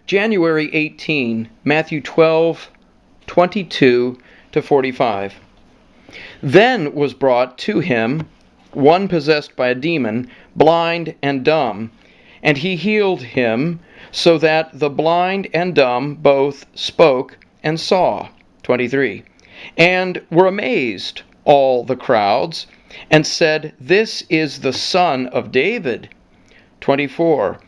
January 18, Matthew 12:22 to 45. Then was brought to him one possessed by a demon, blind and dumb, and he healed him, so that the blind and dumb both spoke and saw. 23. And were amazed all the crowds, and said, This is the Son of David. 24.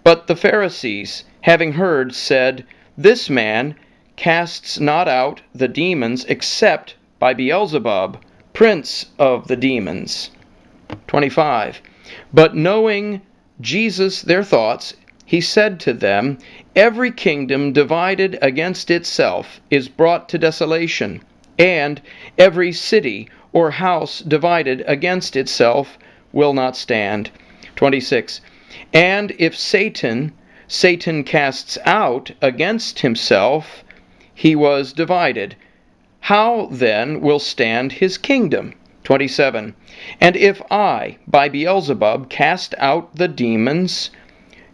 But the Pharisees, having heard, said, This man casts not out the demons except by Beelzebub, prince of the demons. 25. But knowing Jesus their thoughts, he said to them, Every kingdom divided against itself is brought to desolation, and every city or house divided against itself will not stand. 26. And if Satan casts out against himself, he was divided. How then will stand his kingdom? 27. And if I, by Beelzebub, cast out the demons,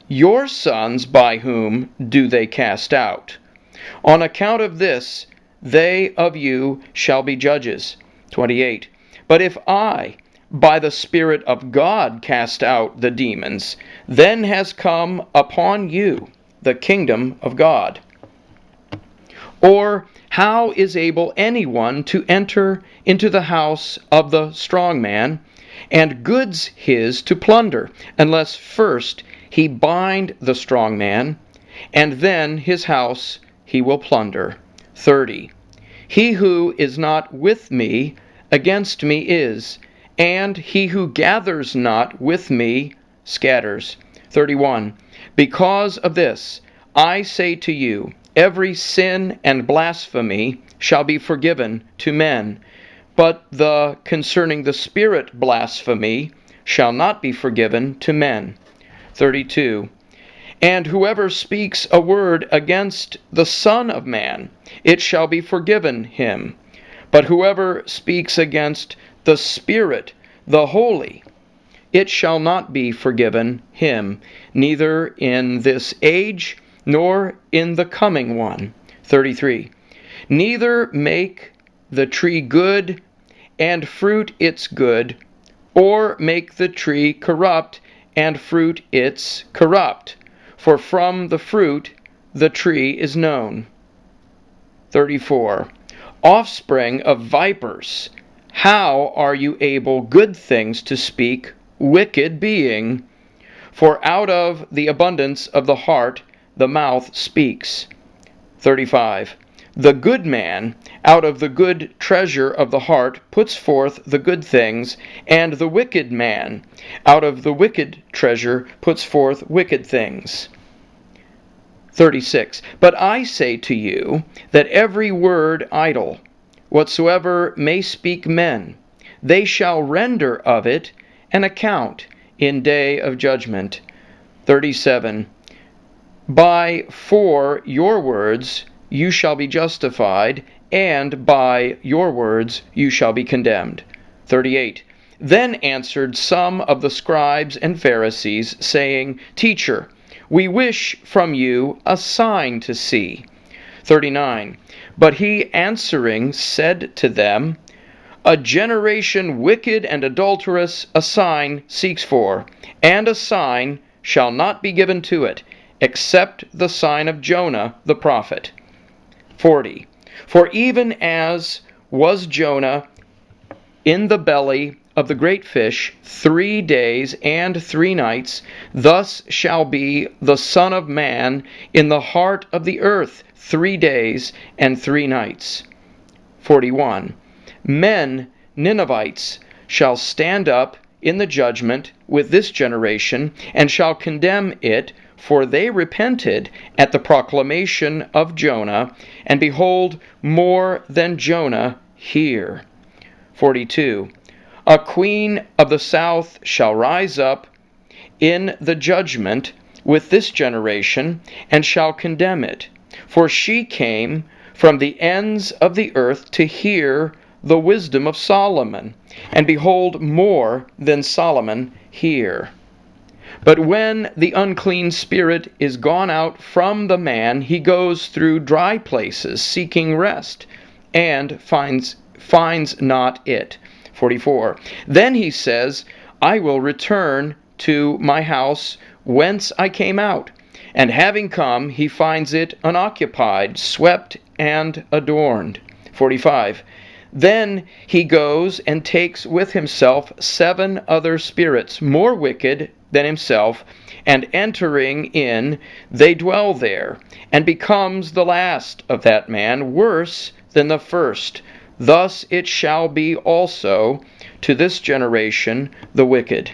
your sons by whom do they cast out? On account of this, they of you shall be judges. 28. But if I, by the Spirit of God, cast out the demons, then has come upon you the kingdom of God. Or how is able anyone to enter into the house of the strong man, and goods his to plunder, unless first he bind the strong man, and then his house he will plunder? 30. He who is not with me against me is, and he who gathers not with me scatters. 31. Because of this, I say to you, every sin and blasphemy shall be forgiven to men, but the concerning the Spirit blasphemy shall not be forgiven to men. 32. And whoever speaks a word against the Son of Man, it shall be forgiven him. But whoever speaks against the Spirit, the Holy, it shall not be forgiven him, neither in this age nor in the coming one. 33. Neither make the tree good and fruit its good, or make the tree corrupt and fruit its corrupt. For from the fruit the tree is known. 34. Offspring of vipers, how are you able good things to speak, wicked being? For out of the abundance of the heart the mouth speaks. 35. The good man, out of the good treasure of the heart, puts forth the good things, and the wicked man, out of the wicked treasure, puts forth wicked things. 36. But I say to you that every word idle, whatsoever may speak men, they shall render of it an account in day of judgment. 37. For your words you shall be justified, and by your words you shall be condemned. 38. Then answered some of the scribes and Pharisees, saying, Teacher, we wish from you a sign to see. 39. But he answering said to them, A generation wicked and adulterous a sign seeks for, and a sign shall not be given to it, except the sign of Jonah the prophet. 40. For even as was Jonah in the belly of the great fish 3 days and 3 nights, thus shall be the Son of Man in the heart of the earth 3 days and 3 nights. 41. Men, Ninevites, shall stand up in the judgment with this generation, and shall condemn it, for they repented at the proclamation of Jonah, and behold, more than Jonah hear. 42. A queen of the south shall rise up in the judgment with this generation, and shall condemn it, for she came from the ends of the earth to hear the wisdom of Solomon, and behold, more than Solomon hear. But when the unclean spirit is gone out from the man, he goes through dry places seeking rest, and finds not it. 44. Then he says, I will return to my house whence I came out. And having come, he finds it unoccupied, swept, and adorned. 45. Then he goes and takes with himself 7 other spirits, more wicked than himself, and entering in, they dwell there, and becomes the last of that man worse than the first. Thus it shall be also to this generation, the wicked.